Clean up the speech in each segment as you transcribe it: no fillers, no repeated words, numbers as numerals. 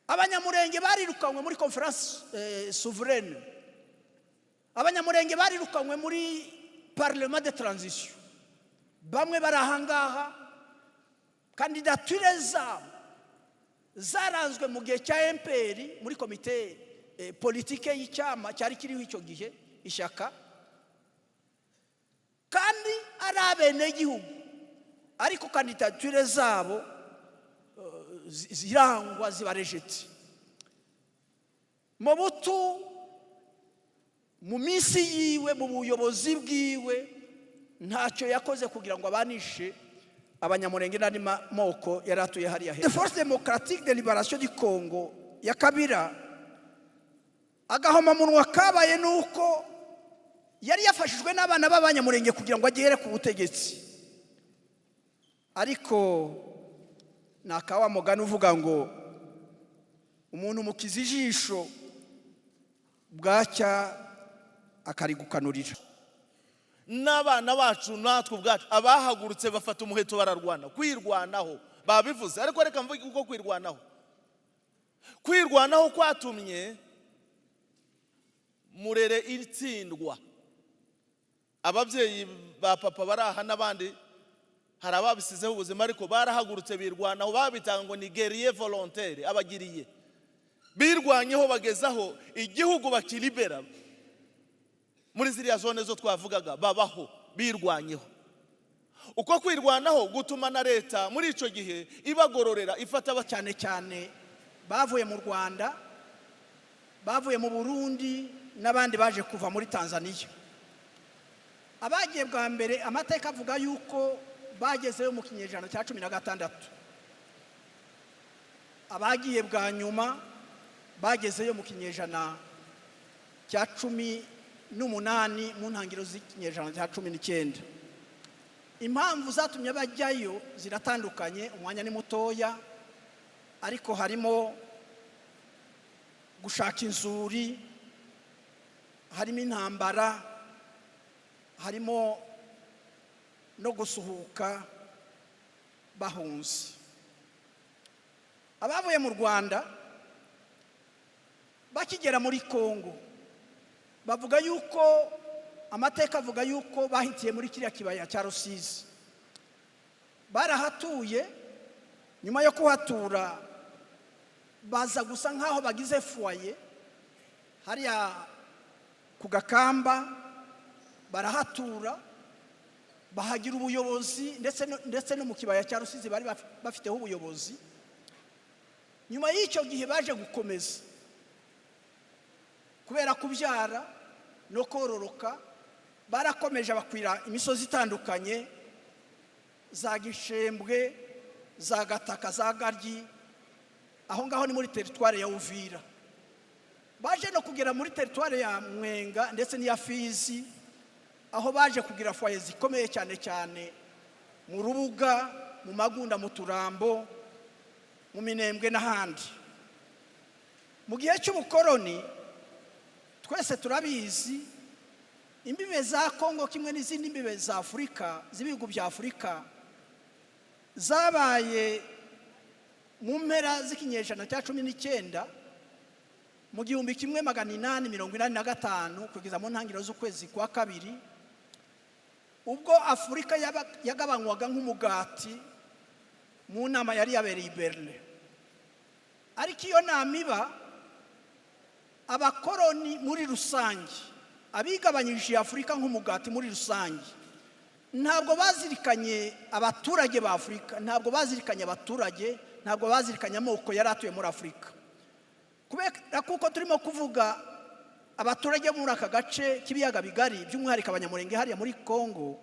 abanyamurenge barirukanywe muri conference souveraine, abanyamurenge barirukanywe muri parlement de transition, bamwe barahangaha kandidature zabo zaranzwe mu gihe cya MPR muri komite politike y'icyama cyari kiriho icyo gihe ishyaka, kandi ari abenegihugu, ariko kandidature zabo zirangwa zibarejeti. Mobutu mu minsi yiwe, mu buyobozi bwiwe, ntacyo yakoze kugira ngo abanishe abanyamurenge n'andi moko yari atuye hariya hejuru. Force démocratique de libération du Congo ya Kabila, agahomamunwa kabaye nuko yari yafashijwe n'abana b'abanyamurenge kugira ngo agere ku butegetsi, ariko nakawa mugani uvuga ngo umuntu mukiza ijisho bwacya akarigukanurira. N'abana bacu natwe ubwacu abahagurutse bafata umuheto bararwana, kwirwanaho babivuze, ariko reka mvuge uko kwirwanaho kwatumye Murere itsindwa. Ababyeyi ba papa baraha n'abandi hari ababisizeho ubuzima, ariko barahagurutse birwanaho, babitanga ngo ni guerrier volontaire, abagiriye birwanyeho bagezaho igihugu bakilibera. Muri ziriya zone zo twavugaga babaho birwanyeho. Uko kwirwanaho gutuma na leta muri ico gihe ibagororera, ifata cyane cyane bavuye mu Rwanda, bavuye mu Burundi, n'abandi baje kuva muri Tanzania. Abagiye bwa mbere amateka avuga yuko bagezeyo mu kinyejana cya 16. Abagiye bwa nyuma bagezeyo mu kinyejana cya 18 mu ntangiriro z'ikinyejana cya 19. Impamvu zatumye bajyayo ziratandukanye, umwanya ni mutoya, ariko harimo gushaka inzuri, harimo intambara, harimo no gusuhuka bahunze. Abavuye mu Rwanda bakigera muri Kongo bavuga yuko amateka avuga yuko bahitiye muri kiriya kibaya cya Rusizi. Barahatuye, nyuma yo kuhatura baza gusa nkaho bagize foyer hariya ku Gakamba, barahatura bahagira ubuyobozi, ndetse no mu kibaya cya Rusizi bari bafiteho ubuyobozi. Nyuma y'icyo gihe baje gukomeza kubera kubyara no kororoka, barakomeje bakwira imisozi itandukanye, za Gishembwe, za Gataka, za Garyi, aho ngaho ni muri territoire ya Uvira. Baje no kugera muri territoire ya Mwenga ndetse n'iya Fizi, aho baje kugira foyer zikomeye cyane cyane mu Rubuga, mu Magunda, mu Turambo, mu Minembwe n'ahandi. Mu gihe cy'ubukoroni twese turabizi, imbibe za Kongo kimwe n'izindi imbibe za Afurika, z'ibihugu bya Afurika, zabaye mu mpera z'ikinyejana cya 19 mu 1885 kugeza mu ntangiriro z'ukwezi kwa kabiri, ubwo Afurika yagabanywaga nk'umugati mu nama yari yabereye i Berlin. Ariko iyo nama iba, abakoroni muri rusange, abigabanyije Afurika nk'umugati muri rusange, ntabwo bazirikanye abaturage ba Afurika, ntabwo bazirikanye abaturage, ntabwo bazirikanye amoko yari atuye muri Afurika. Kubera kuko turimo kuvuga abaturage muri aka gace k'ibiyaga bigari, by'umwihariko abanyamurenge hariya muri Kongo,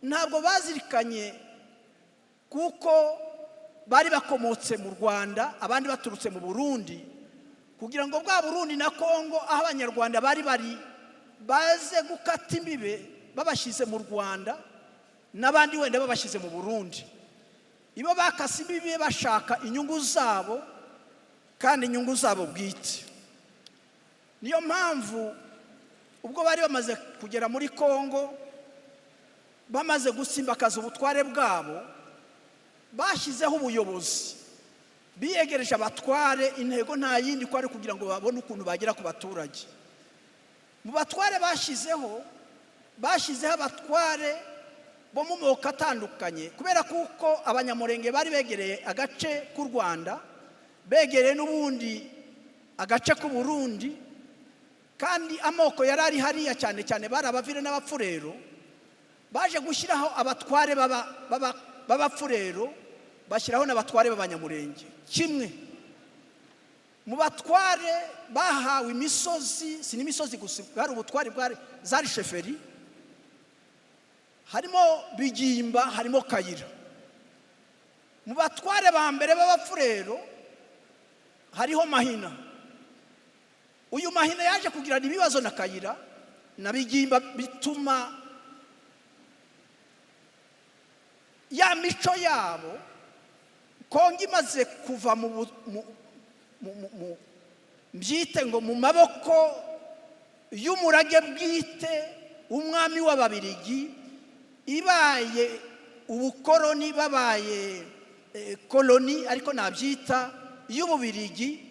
ntabwo bazirikanye kuko bari bakomotse mu Rwanda, abandi baturutse mu Burundi, kugira ngo bwa Burundi na Kongo aho abanyarwanda bari baze gukata imbibe babashyize mu Rwanda, n'abandi wenda babashyize mu Burundi. Ibo bakase imbibe bashaka inyungu zabo, kandi inyungu zabo bwite. Niyo mpamvu ubwo bari bamaze kugera muri Kongo, bamaze gusimbakaza ubutware bwabo, bashyizeho ubuyobozi biyegereje abatware. Intego nta yindi ko ari kugira ngo babone ukuntu bagera ku baturage. Mu batware bashyizeho abatware bo mu moko atandukanye, kubera kuko abanyamurenge bari begereye agace k'u Rwanda, begereye n'ubundi agace k'u Burundi, kandi amoko yari ari hariya cyane cyane bari abavire n'abapfurero. Baje gushyiraho abatware b'abapfurero, bashyiraho n'abatware b'abanyamurenge kimwe. Mu batware bahawe imisozi, si n'imisozi gusa, bwari ubutware zari sheferi, harimo Bigimba, harimo Kayira. Mu batware ba mbere b'abapfurero hariho Mahina. Uyu Mahina yaje kugirana ibibazo na Kayira na Bigimba, bituma ya mico yabo Kongo imaze kuva mbyite ngo mu maboko y'umurage bwite umwami w'Ababirigi, ibaye ubukoroni, babaye koloni ariko nabyita y'Ububirigi.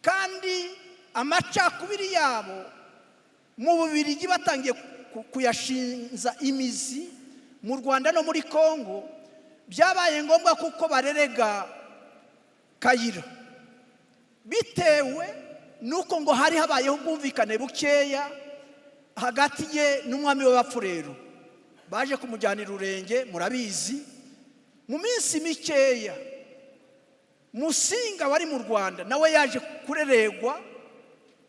Kandi amacakubiri yabo mu Bubirigi batangiye kuyashinza imizi mu Rwanda no muri Kongo, byabaye ngombwa kuko barerega Kayira, bitewe nuko ngo hari habayeho ubwumvikane bukeya hagati ye n'umwami w'Abapfurero. Baje kumujyanira urenge, murabizi. Mu minsi mikeya Musinga wari mu Rwanda nawe yaje kureregwa,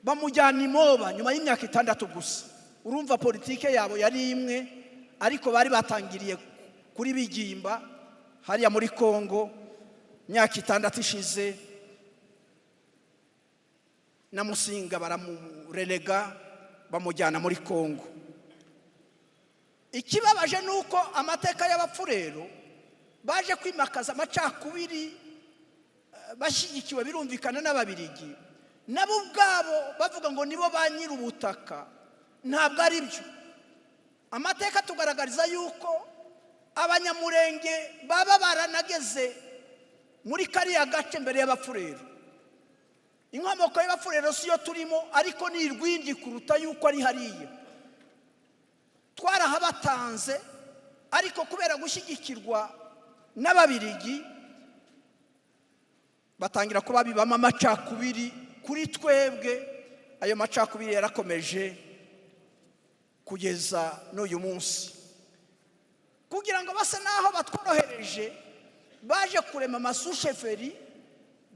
bamujyana imoba nyuma y'imyaka 6 gusa. Urumva politike yabo yari imwe, ariko bari batangiriye kuri Bigimba hariya muri Kongo. Myaka 6 ishize na Musinga baramurega, bamujyana muri Kongo. Ikibabaje nuko amateka y'Abapfurero baje kwimakaza amacakubiri, bashyigikiwe birumvikana n'Ababirigi, nabo ubwabo bavuga ngo nibo ba nyir'ubutaka. Ntabwo ari byo. Amateka tugaragariza yuko abanyamurenge baba baranageze muri kariya gace mbere y'Abapfurero. Inkomoko y'Abapfurero siyo turimo, ariko ni irwindi kuruta yuko ari hariya. Twarahabatanze, ariko kubera gushyigikirwa n'Ababirigi batangira kuba bibamo amacakubiri kuri twebwe. Ayo macakubiri yarakomeje kugeza n'uyu munsi, kugira ngo base naho batworohereje. Baje kurema amasusheferi,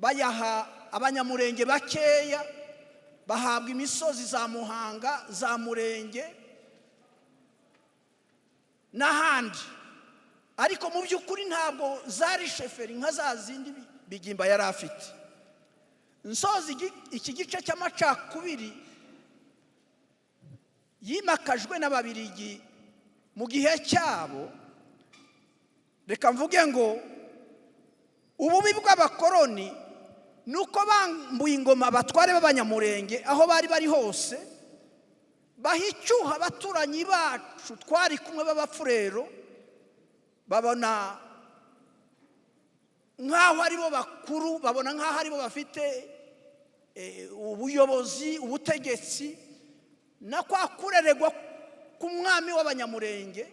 bayaha abanyamurenge bakeya, bahabwa imisozi za Muhanga, za Murenge n'ahandi. Ariko mu by'ukuri ntabwo zari sheferi nka za zindi Bigimba yari afite. Nsozi iki gice cy'amacakubiri yimakajwe n'Ababirigi mu gihe cyabo. Reka mvuge ngo ububi bw'abakoroni nuko bambuye ingoma abatware b'abanyamurenge aho bari bari hose, bahicyuha abaturanyi bacu twari kumwe b'Abapfurero, babona nk'aho ari bo bakuru, babona nk'aho ari bo bafite ubuyobozi, ubutegetsi, na kwa kureregwa k'umwami w'Abanyamurenge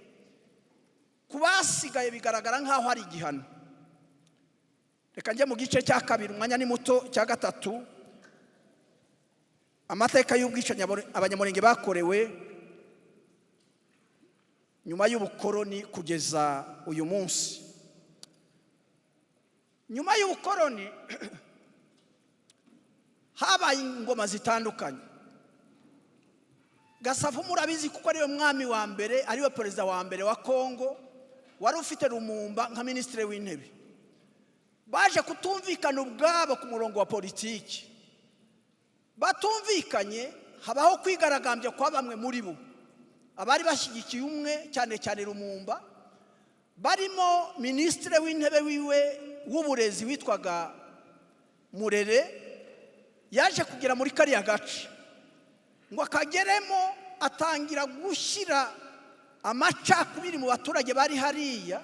ku basigaye bigaragara nk'aho ari igihano. Reka njye mu gice cya kabiri, umwanya ni muto, cya gatatu, amateka y'ubwicanyi Abanyamurenge bakorewe nyuma y'ubukoroni kugeza uyu munsi. Nyuma y'ubukoroni habaye ingoma zitandukanye. Gasavu murabizi kuko ariwe mwami wa mbere, ariwe perezida wa mbere wa Kongo, wari ufite Lumumba nka minisitiri w'intebe. Baje kutumvikana ubwabo ku murongo wa politiki. Batumvikanye, habaho kwigaragambya kwa bamwe muri bo. Abari bashyigikiye umwe cyane cyane Lumumba, barimo minisitiri w'intebe wiwe w'uburezi witwaga Murere, yaje kugera muri kariya gace ngo akageremo, atangira gushyira amacakubiri mu baturage bari hariya,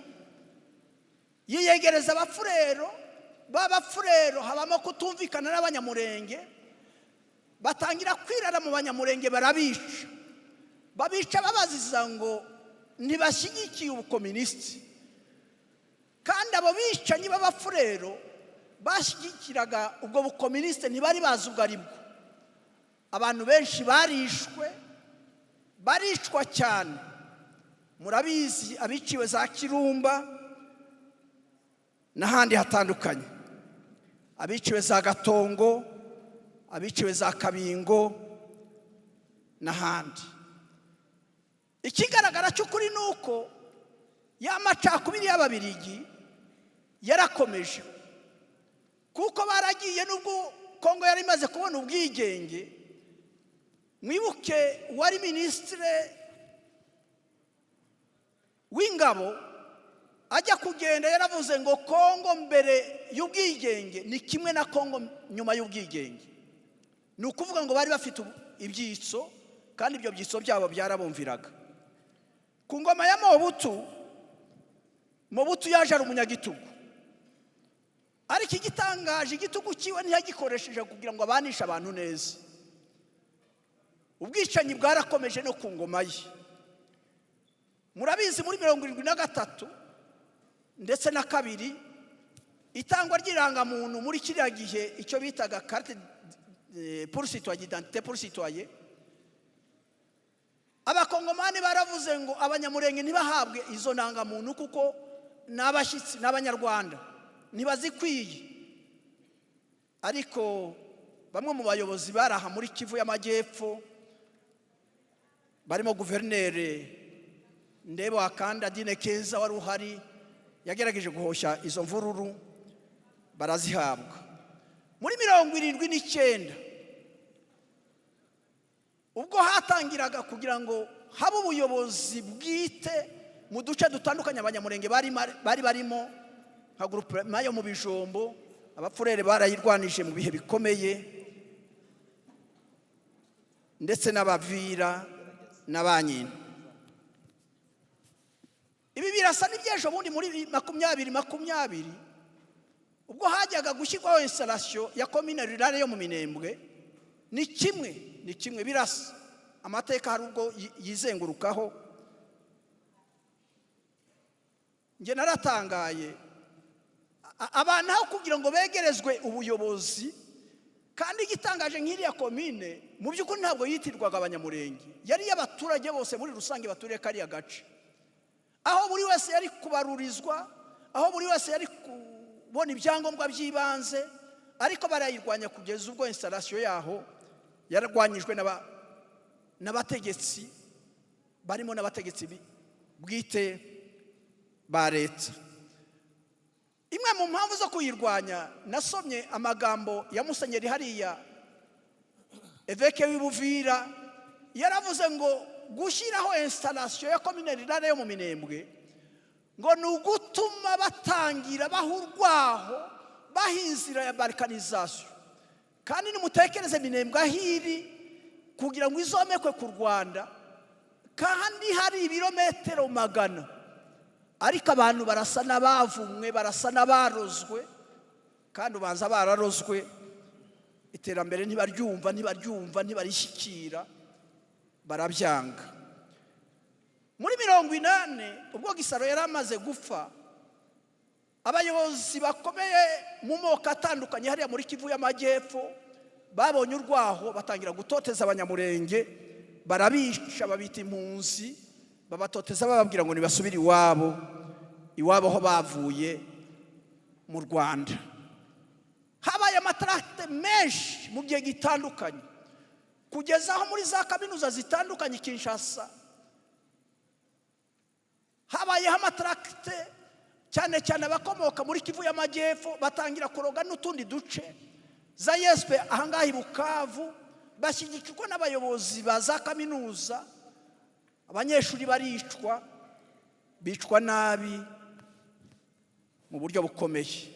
yiyegereza Abapfurero b'abafurero habamo kutumvikana n'abanyamurenge, batangira kwirara mu banyamurenge, babica babaziza ngo ntibashyigikiye ubukomunisiti. kandi abo bicanyi b'abafurero bashyigikiraga ubwo bukomunisite ntibari bazi ubwo ari bwo. Abantu benshi baricwa cyane. Murabizi abiciwe za Kirumba n'ahandi hatandukanye, abiciwe za Gatongo, abiciwe za Kabingo n'ahandi. Ikigaragara cy'ukuri ni uko ya macakubiri y'Ababirigi yarakomeje, kuko baragiye n'ubwo Kongo yari imaze kubona ubwigenge. Mwibuke wari ministre w'ingabo ajya kugenda yaravuze ngo Kongo mbere y'ubwigenge ni kimwe na Kongo nyuma y'ubwigenge. Ni ukuvuga ngo bari bafite ibyitso, kandi ibyo byitso byabo byarabumviraga. Ku ngoma ya Mobutu yaje ari umunyagitugu, ariko igitangaje igitugu kiwe ntiyagikoresheje kugira ngo abanishe abantu neza. Ubwicanyi bwarakomeje no ku ngoma ye. Murabizi muri 73 ndetse na kabiri itangwa ry'irangamuntu muri kiriya gihe icyo bitaga carte pour citoyen, identité pour citoyen, abakongomani baravuze ngo abanyamurenge ntibahabwe izo ndangamuntu kuko n'abashyitsi n'abanyarwanda ntibazikwiye. Ariko bamwe mu bayobozi baraha muri Kivu y'Amajyepfo barimo guverineri Ndebo Akanda Dine Keza wari uhari, yagerageje guhosha izo mvururu, barazihabwa. Muri 79 ubwo hatangiraga kugira ngo habe ubuyobozi bwite mu duce dutandukanye abanyamurenge bari barimo, nka groupe mayo mu Bijombo, abafurere barayirwanije mu bihe bikomeye, ndetse n'abavira n'abanyina. Ibi birasa n'ibyejo bundi muri 2020 ubwo hajyaga gushyirwaho installation ya commune rurale yo mu Minembwe. Ni kimwe birasa amateka hari ubwo yizengurukaho. Nge naratangaye abantu aho kugira ngo begerezwe ubuyobozi, kandi igitangaje nk'iriya commune mu by'ukuri ntabwo yitirwaga abanyamurenge, yari y'abaturage bose muri rusange baturiye kariya gace, aho buri wese yari kubarurizwa, aho buri wese yari kubona ibyangombwa by'ibanze. Ariko barayirwanya kugeza ubwo installation yaho yarwanyijwe n'abategetsi barimo n'abategetsi bwite ba leta. Imwe mu mpamvu zo kuyirwanya, nasomye amagambo ya Musenyeri hariya Eveke w'Ibuvira, yaravuze ngo gushyiraho installation ya commune rurale yo mu Minembwe ngo ni ugutuma batangira bahurwaho bahinzira ya balkanization. Kandi nimutekereze Minembwe ahiri kugira ngo izomekwe ku Rwanda, kandi hari ibirometero 100, ariko abantu barasa n'abavumwe, barasa n'abarozwe, kandi ubanza bararozwe. Iterambere ntibarishyikira, barabyanga. Muri 80 ubwo Gisaro yari amaze gupfa, abayobozi bakomeye mu moko atandukanye hariya muri Kivu y'Amajyepfo babonye urwaho, batangira gutoteza abanyamurenge, barabica, babita impunzi, babatoteza bababwira ngo nibasubire iwabo ho bavuye mu Rwanda. Habaye amatracte menshi mu gihe gitandukanye, kugeza aho muri za kaminuza zitandukanye Kinshasa habayeho amatracte, cyane cyane abakomoka muri Kivu y'Amajyepfo batangira kuroga n'utundi duce za Yespe ahangaha i Bukavu, bashyigikirwa n'abayobozi ba za kaminuza. Abanyeshuri bicwa nabi mu buryo bukomeye.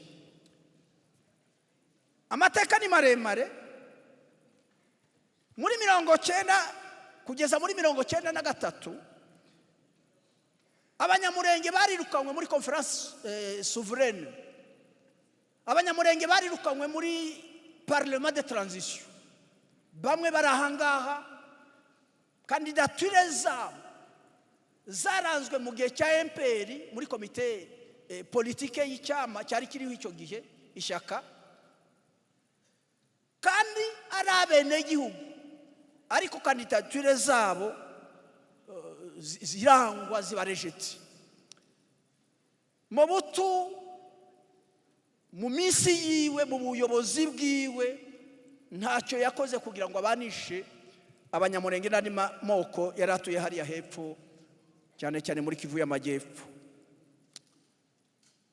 Amateka ni maremare. Muri 90 kugeza muri 93 abanyamurenge barirukanwe muri conference souveraine. abanyamurenge barirukanywe muri parlement de transition, bamwe barahangaha kandidature zabo zaranzwe mu gihe cya MPR muri komite politike y'icyama cyari kiriho icyo gihe ishyaka, kandi ari abenegihugu, ariko kandidature zabo zirangwa zibarejeti. Mobutu mu minsi yiwe, mu buyobozi bwiwe, ntacyo yakoze kugira ngo abanishe abanyamurenge n'andi moko yari atuye hariya hepfo, cyane cyane muri Kivu y'Amajyepfo.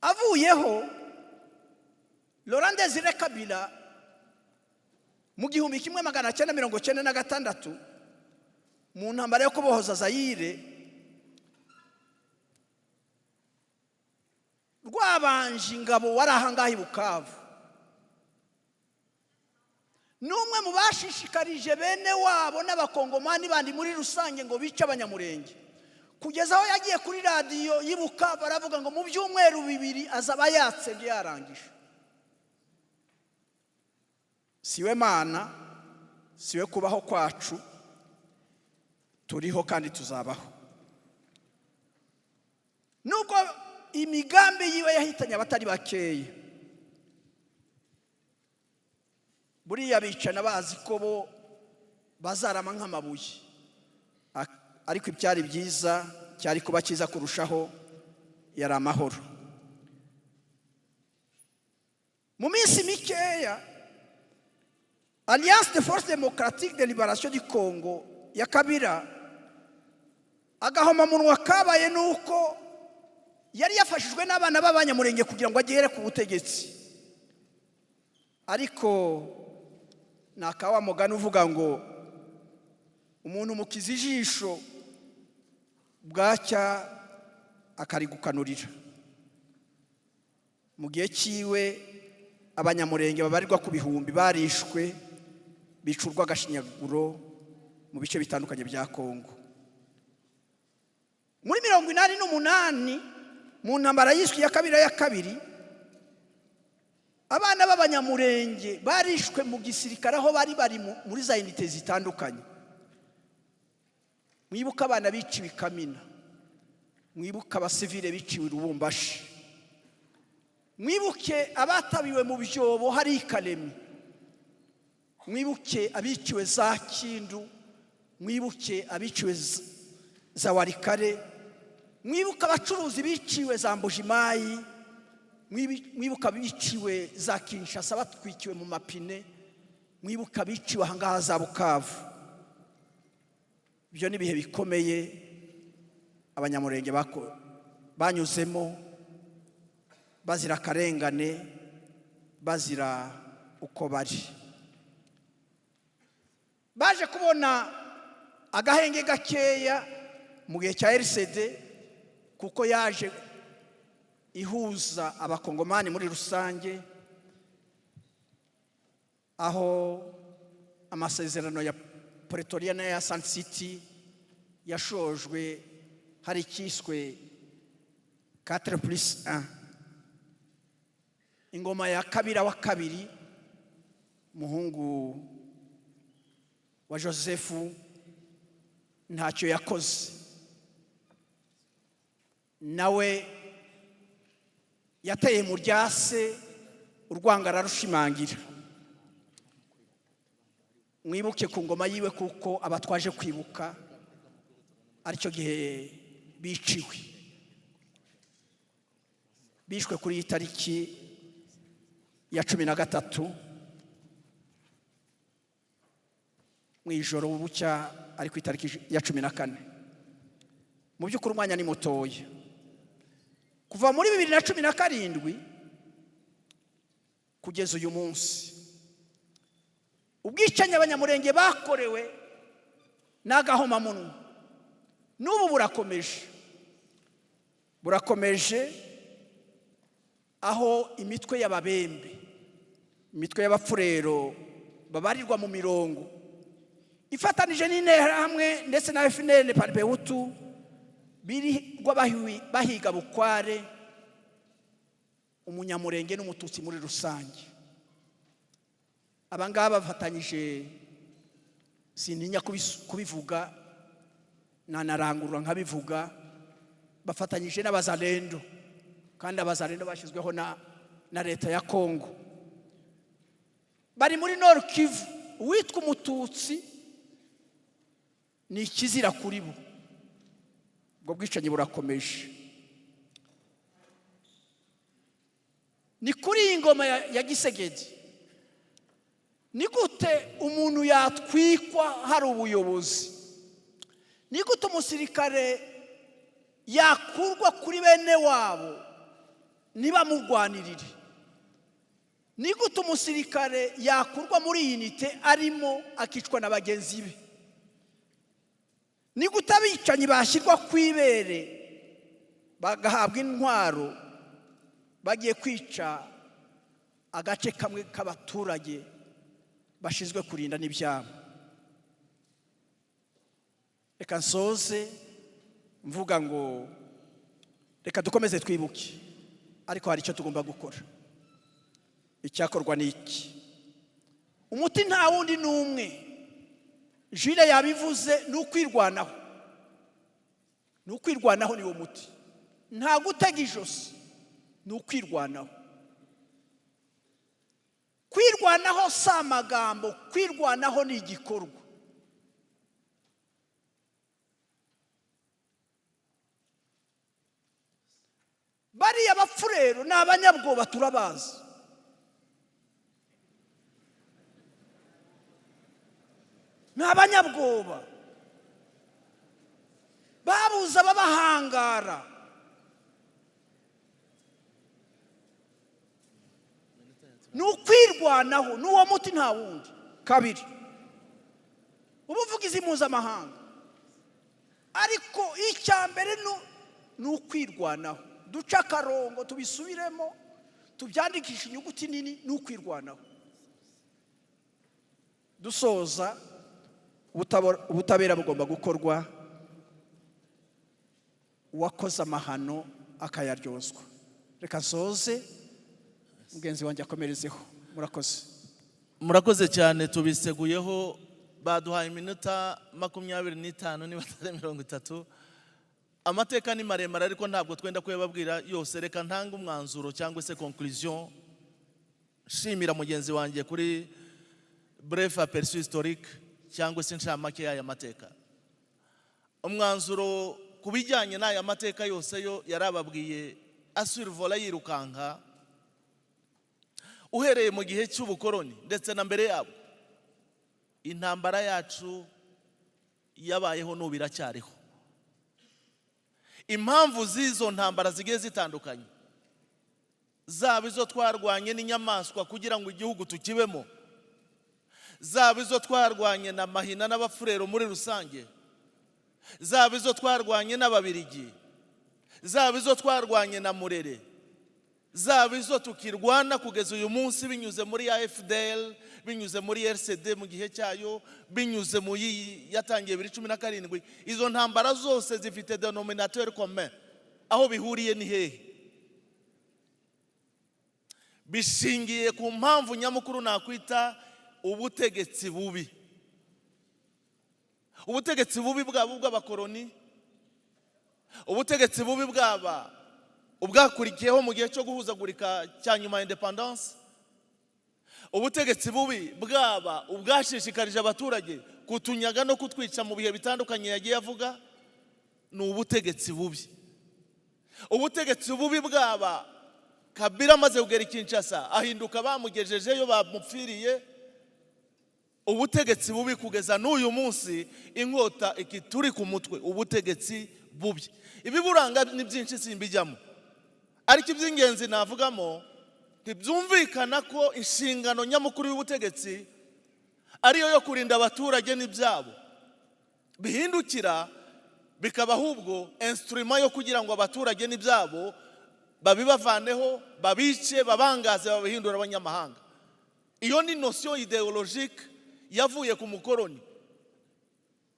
Avuyeho, Laurent Désiré Kabila mu 1996 mu ntambara yo kubohoza Zaire, rwabanje ingabo warahangaha i Bukavu, n'umwe mu bashishikarije bene wabo n'abakongomani bandi muri rusange ngo bice abanyamurenge, kugeza aho yagiye kuri radiyo y'i Bukavu aravuga ngo mu byumweru 2 azaba yatsembye yarangije. Siwe Mana, siwe kubaho kwacu, turiho kandi tuzabaho. Nubwo imigambi yiwe yahitanye abatari bakeya, buriya bicana bazi ko bo bazarama nk'amabuye, ariko ibyari byiza, cyari kuba cyiza kurushaho, yari amahoro. Mu minsi mikeya, Alliance des Forces Démocratiques de Libération du Congo ya Kabila agahomamunwa kabaye nuko yari yafashijwe n'abana b'abanyamurenge kugira ngo agere ku butegetsi, ariko nakawa mugani uvuga ngo umuntu mukiza ijisho bwacya akarigukanurira. Mu gihe cyiwe abanyamurenge babarirwa ku bihumbi barishwe, bicurwa agashinyaguro mu bice bitandukanye bya Kongo. Muri 1988 mu ntambara y'isi ya kabiri ya kabiri, abana b'abanyamurenge barishwe mu gisirikare aho bari muri za unité zitandukanye. Mwibuka abana biciwe Kamina, mwibuka abasivile biciwe Lubumbashi, mwibuke abatabiwe mu byobo hari Kalemi, mwibuke abiciwe za Kindu, mwibuke abiciwe za Warikare, mwibuka abacuruzi biciwe za Mbujimayi, mwibuka biciwe za Kinshasa batwikiwe mu mapine, mwibuka biciwe ahangaha za Bukavu. Ibyo ni bihe bikomeye abanyamurenge banyuzemo, bazira karengane, bazira uko bari. Baje kubona agahenge gakeya mu gihe cya RCD, kuko yaje ihuza abakongomani muri rusange, aho amasezerano ya Pretoria na ya Sun City yashojwe, hari ikiswe 4+1. Ingoma ya Kabila wa kabiri, muhungu wa Joseph, ntacyo yakoze, nawe yateye mu ryase urwangara rushimangira. Mwibuke ku ngoma yiwe, kuko abatwaje kwibuka aricyo gihe bishwe kuri tariki ya 13 mu ijoro bucya, ari ku itariki ya 14. Mu by'ukuri umwanya ni mutoya. Kuva muri 2017 kugeza uyu munsi, ubwicanyi abanyamurenge bakorewe n'agahomamunwa n'ubu burakomeje, aho imitwe y'ababembe, imitwe y'abapfurero babarirwa mu mirongo ifatanije n'interahamwe ndetse na FNL Parpehutu birirwa bahiga bukware umunyamurenge n'umututsi muri rusange. Abangaba bafatanyije, sintinya kubivuga, nanarangurura nkabivuga, bafatanyije n'abazalendo, kandi abazalendo bashyizweho na leta ya Kongo. Bari muri Nord Kivu, uwitwa umututsi ni ikizira kuri bo. Ubwo bwicanyi burakomeje. Ni kuri iyi ngoma ya Gisegedi, ni gute umuntu yatwikwa hari ubuyobozi? Ni gute umusirikare yakurwa kuri bene wabo ntibamurwanirire? Ni gute umusirikare yakurwa muri unite arimo akicwa na bagenzi be? Ni gute abicanyi bashyirwa kwibere bagahabwa intwaro bagiye kwica agace kamwe k'abaturage bashizwe kurinda n'ibyabo? Reka nsoze mvuga ngo reka dukomeze twibuke, ariko hari icyo tugomba gukora. Icyakorwa ni iki? Umuti nta wundi n'umwe, Jules yabivuze, ni ukwirwanaho. Ni ukwirwanaho niwo muti, nta gutega ijosi, ni ukwirwanaho. Kwirwanaho si amagambo, kwirwanaho ni igikorwa. Bariya bapfu rero ni abanyabwoba, turabazi. Ni abanyabwoba, babuze ababahangara. Ni ukwirwanaho, n'uwo muti nta wundi. Kabiri, ubuvugizi mpuzamahanga. Ariko icya mbere ni ukwirwanaho. Duca akarongo tubisubiremo, tubyandikisha inyuguti nini, ni ukwirwanaho. Dusoza, ubutabera bugomba gukorwa, uwakoze amahano akayaryozwa. Reka nsoze, mugenzi wanjye akomerezeho. Murakoze. Murakoze cyane, tubiseguyeho. Baduhaye iminota 25 niba atari 30. Amateka ni maremare ariko ntabwo twenda kuyababwira yose. Reka ntanga umwanzuro cyangwa se conclusion. Shimira mugenzi wanjye kuri bref aperçu historique cyangwa se nshamake y'aya mateka. Umwanzuro kubijyanye n'aya mateka yose yo yarababwiye asurvola yirukanka, uhereye mu gihe cy'ubukoroni ndetse na mbere yabo. Intambara yacu yabayeho n'ubiracyariho. Impamvu z'izo ntambara zigiye zitandukanye, zaba izo twarwanye n'inyamaswa kugira ngo igihugu tukibemo, zaba izo twarwanye na Mahina n'abafurero muri rusange, zaba izo twarwanye n'Ababirigi, zaba izo twarwanye na Murere, zaba izo tukirwana kugeza uyu munsi binyuze muri AFDL, binyuze muri RCD mu gihe cyayo, binyuze mu yatangiye 2017. Izo ntambara zose zifite denominateur commun. Aho bihuriye ni hehe? Bishingiye ku mpamvu nyamukuru nakwita ubutegetsi bubi. Ubutegetsi bubi bwabo bw'abakoloni, ubutegetsi bubi bwaba ubwakurikiyeho mu gihe cyo guhuzagurika cya nyuma ya independence, ubutegetsi bubi bwaba ubwashishikarije abaturage kutunyaga no kutwica mu bihe bitandukanye yagiye avuga, ni ubutegetsi bubi. Ubutegetsi bubi bwaba Kabila amaze kugera Kinshasa ahinduka bamugejejeyo bamupfiriye, ubutegetsi bubi kugeza n'uyu munsi inkota ikituri ku mutwe, ubutegetsi bubi. Ibiburanga ni byinshi simbijyamo, ariko iby'ingenzi navugamo, ntibyumvikana ko inshingano nyamukuru y'ubutegetsi ariyo yo kurinda abaturage n'ibyabo, bihindukira bikaba ahubwo instrument yo kugira ngo abaturage n'ibyabo babibavaneho, babice, babangaze, babihindura abanyamahanga. Iyo ni notion idéologique yavuye ku mukoroni,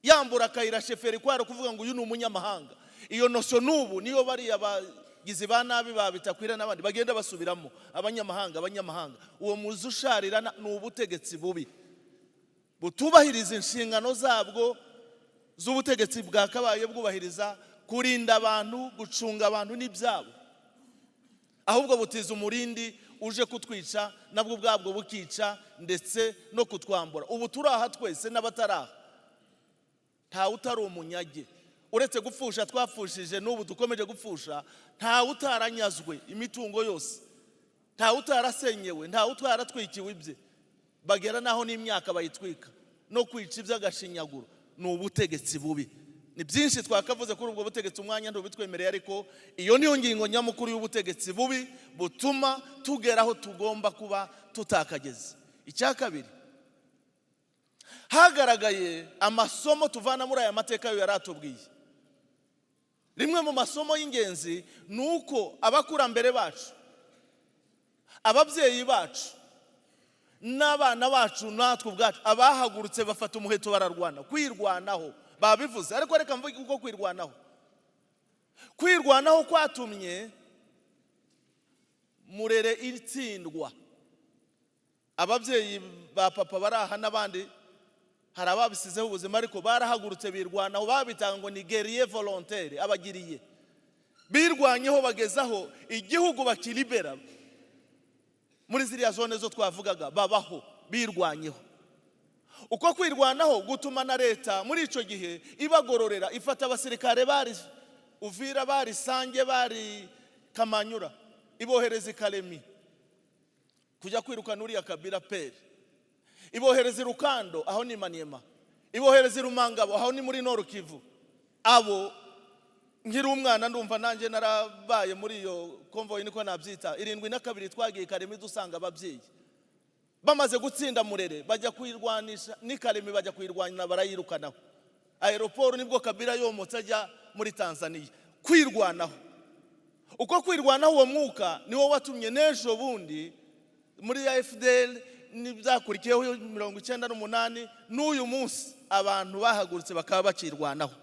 yambura akayira sheferi kwaro kuvuga ngo uyu ni umunyamahanga. Iyo notion n'ubu niyo bari bagizi ba nabi babitakwira n'abandi bagenda basubiramo abanyamahanga. Uwo muzi usharira ni ubutegetsi bubi butubahiriza inshingano zabwo z'ubutegetsi bwakabaye bwubahiriza kurinda abantu, gucunga abantu n'ibyabo, ahubwo butiza umurindi uje kutwica nabwo ubwabwo bukica ndetse no kutwambura. Ubu turaha twese n'abataraha, ntawe utari umunyage. Uretse gupfusha twapfushije n'ubu dukomeje gupfusha, ntawe utaranyazwe imitungo yose, ntawe utarasenyewe, ntawe utaratwikiwe ibye, bagera naho n'imyaka bayitwika no kwica iby'agashinyaguro. Ni ubutegetsi bubi. Ni byinshi twakavuze kuri ubwo butegetsi, umwanya ntubitwemereye, ariko iyo niyo ngingo nyamukuru y'ubutegetsi bubi butuma tugera aho tugomba kuba tutakageze. Icya kabiri, hagaragaye amasomo tuvana muri aya mateka yo yaratubwiye. Rimwe mu masomo y'ingenzi ni uko abakurambere bacu, ababyeyi bacu n'abana bacu natwe ubwacu, abahagurutse bafata umuheto bararwana, kwirwanaho babivuze. Ariko reka mvuge uko kwirwanaho kwatumye Murere itsindwa. Ababyeyi ba papa baraha n'abandi hari ababisizeho ubuzima, ariko barahagurutse birwanaho, babitanga ngo ni guerrier volontaire, abagiriye birwanyeho bagezaho igihugu bakilibera. Muri ziriya zone zo twavugaga babaho birwanyeho. Uko kwirwanaho gutuma na leta muri ico gihe ibagororera, ifata abasirikare bari Uvira, bari Sange, bari Kamanyura, ibohereza Kalemi kujya kwirukana uriya Kabila Pere, ibohereza Rukando aho ni Maniema, ibohereza Rumangabo aho ni muri Nord Kivu. Abo nkiri umwana ndumva nanjye narabaye muri iyo convoy, niko nabyita 72 twagiye Kalemi dusanga ababyeyi bamaze gutsinda Murere, bajya kwirwanisha ni Kalemi, bajya kwirwanira barayirukanaho. Aeroport nibwo Kabila yomotse ajya muri Tanzania. Kwirwanaho, uko kwirwanaho uwo mwuka niwo watumye n'ejo bundi muri FDL n'ibyakurikiyeho 98 n'uyu munsi abantu bahagurutse bakaba bakirwanaho.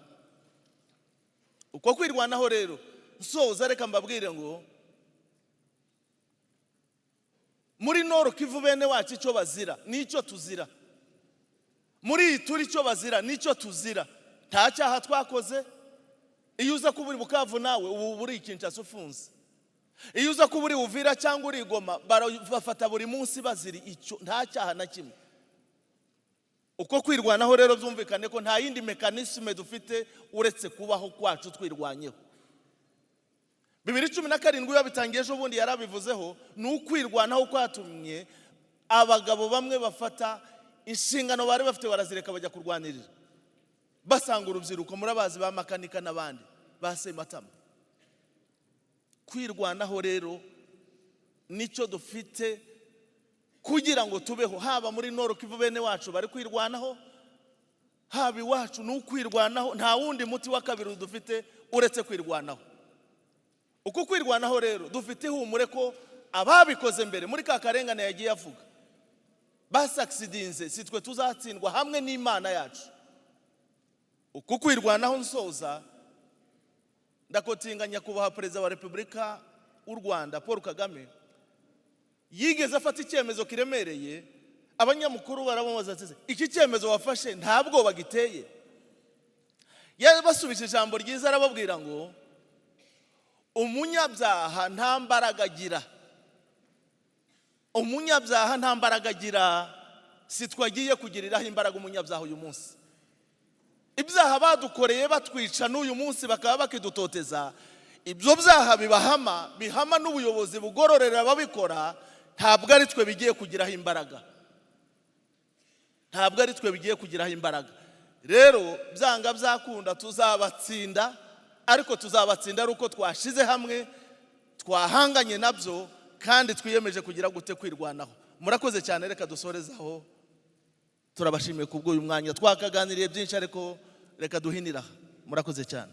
Uko kwirwanaho rero, nsoza reka mbabwire ngo muri Nord Kivu bene wacu icyo bazira n'icyo tuzira, muri turi icyo bazira n'icyo tuzira. Nta cyaha twakoze. Iyo uza kuba uri Bukavu nawe ubu buri Kinshasa ufunze, iyo uza kuba uri Uvira cyangwa uri Goma bafata buri munsi bazira icyo, nta cyaha na kimwe. Uko kwirwanaho rero byumvikane ko nta yindi mekanisme dufite uretse kubaho kwacu twirwanyeho. 2017 yabitangiye ejo bundi yarabivuzeho, ni ukwirwanaho kwatumye abagabo bamwe bafata inshingano bari bafite barazireka bajya kurwanirira, basanga urubyiruko murabazi ba makanika n'abandi basematama. Kwirwanaho rero nicyo dufite kugira ngo tubeho, haba muri Nord Kivu bene wacu bari kwirwanaho, haba iwacu ni ukwirwanaho. Nta wundi muti wa kabiri dufite uretse kwirwanaho. Uko kwirwanaho rero dufite ihumure ko ababikoze mbere muri ka karengane yagiye avuga basaksidinze, sitwe tuzatsindwa hamwe n'Imana yacu. Uko kwirwanaho nsoza ndakotinganya kubaha Perezida wa Repubulika w'u Rwanda Paul Kagame yigeze afata icyemezo kiremereye. Abanyamukuru baramubaza ati iki cyemezo wafashe ntabwo bagiteye? Yabasubije ijambo ryiza arababwira ngo umunyabyaha nta mbaraga agira, umunyabyaha nta mbaraga agira. Si twagiye kugiriraho imbaraga umunyabyaha uyu munsi. Ibyaha badukoreye batwica n'uyu munsi bakaba bakidutoteza, ibyo byaha bihama n'ubuyobozi bugororera ababikora. Ntabwo ari twe bigiye kugiraho imbaraga, ntabwo ari twe bigiye kugiraho imbaraga. Rero byanga byakunda tuzabatsinda, ariko tuzabatsinda ari uko twashize hamwe, twahanganye nabyo, kandi twiyemeje kugira gute kwirwanaho. Murakoze cyane, reka dusorezaho. Turabashimiye kubw'uyu mwanya, twakaganiriye byinshi ariko reka duhinira. Murakoze cyane.